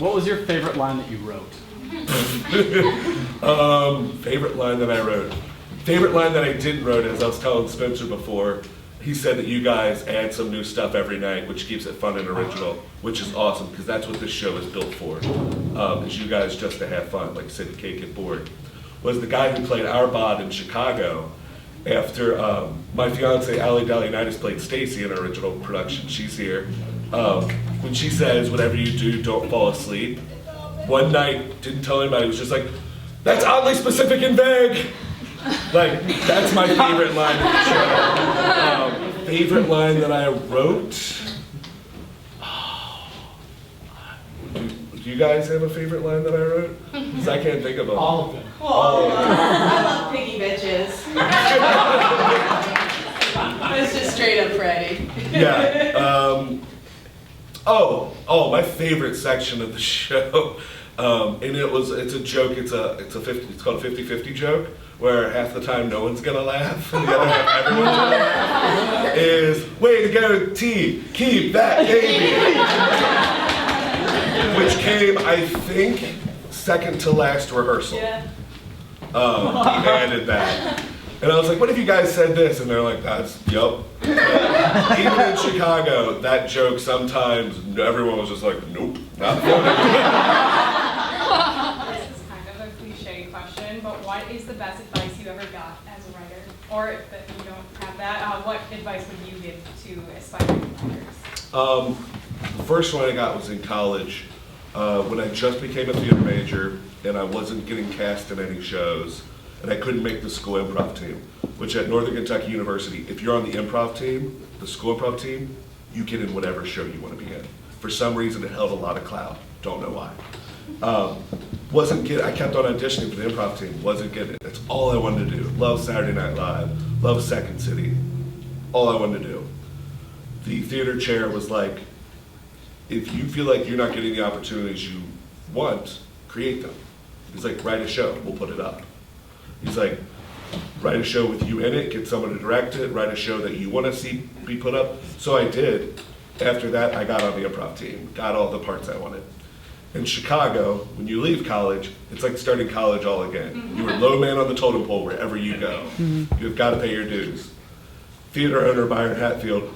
What was your favorite line that you wrote? Favorite line that I wrote. Favorite line that I didn't wrote, as I was telling Spencer before, he said that you guys add some new stuff every night, which keeps it fun and original, which is awesome, because that's what this show is built for, is you guys just to have fun, like sit and can't get bored. Was the guy who played our bod in Chicago after my fiance, Allie Dalianitis, played Stacy in our original production. She's here. When she says, whatever you do, don't fall asleep. One night, didn't tell anybody, was just like, that's oddly specific and vague. Like, that's my favorite line in the show. Favorite line that I wrote? Do you guys have a favorite line that I wrote? Because I can't think of them. All of them. I love piggy bitches. It's just straight up Freddie. Yeah. My favorite section of the show, and it's a joke. It's called a 50-50 joke, where half the time no one's gonna laugh and the other half everyone's gonna laugh. Is way to go, T. Keep that baby. Which came, I think, second to last rehearsal. Yeah. He added that. And I was like, what if you guys said this? And they're like, yup. Even in Chicago, that joke sometimes, everyone was just like, nope, not funny. This is kind of a cliche question, but what is the best advice you ever got as a writer? Or if you don't have that, what advice would you give to aspiring writers? The first one I got was in college, when I just became a theater major and I wasn't getting cast in any shows. And I couldn't make the school improv team, which at Northern Kentucky University, if you're on the improv team, the school improv team, you get in whatever show you want to be in. For some reason, it held a lot of clout. Don't know why. I kept on auditioning for the improv team, wasn't getting it. That's all I wanted to do. Love Saturday Night Live, love Second City, all I wanted to do. The theater chair was like, if you feel like you're not getting the opportunities you want, create them. He's like, write a show, we'll put it up. He's like, write a show with you in it, get someone to direct it, write a show that you want to see be put up. So I did. After that, I got on the improv team, got all the parts I wanted. In Chicago, when you leave college, it's like starting college all again. You are low man on the totem pole wherever you go. You've got to pay your dues. Theater owner Byron Hatfield,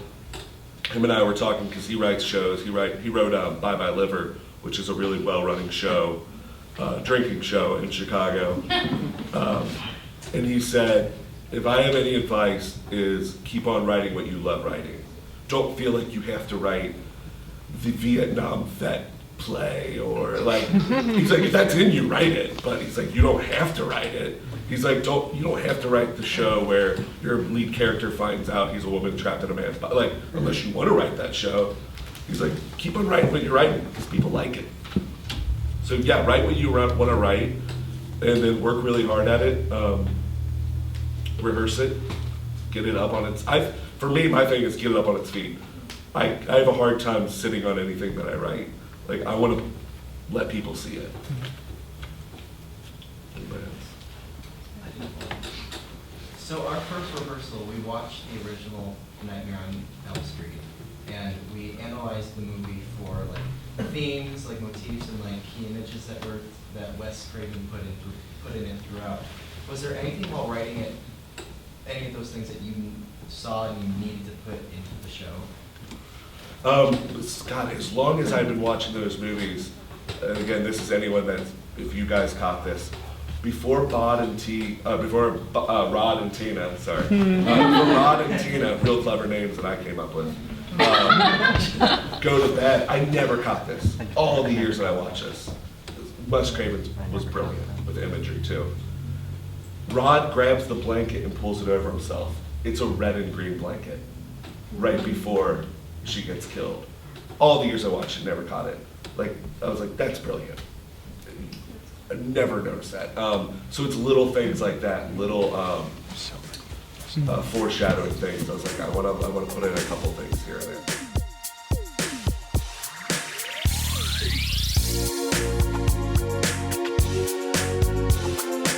him and I were talking because he writes shows. He wrote Bye Bye Liver, which is a really well-running show. Drinking show in Chicago, and he said, if I have any advice is keep on writing what you love writing. Don't feel like you have to write the Vietnam vet play or like, he's like, if that's in you, write it, but he's like, you don't have to write it. He's like, you don't have to write the show where your lead character finds out he's a woman trapped in a man's body, like, unless you want to write that show. He's like, keep on writing what you're writing because people like it. So yeah, write what you want to write, and then work really hard at it. Rehearse it, get it up on its. For me, my thing is get it up on its feet. I have a hard time sitting on anything that I write. Like I want to let people see it. Anybody else? So our first rehearsal, we watched the original Nightmare on Elm Street, and we analyzed the movie for like themes, like motifs, and like key images that Wes Craven put in it throughout. Was there anything while writing it, any of those things that you saw and you needed to put into the show? God, as long as I've been watching those movies, and again, this is anyone that, if you guys caught this, before Rod and Tina, before Rod and Tina, real clever names that I came up with, go to bed. I never caught this. All the years that I watched this. Wes Craven was brilliant with imagery too. Rod grabs the blanket and pulls it over himself. It's a red and green blanket right before she gets killed. All the years I watched it, never caught it. Like, I was like, that's brilliant. I never noticed that. So it's little things like that, little foreshadowing things. I was like, I want to put in a couple things here and there.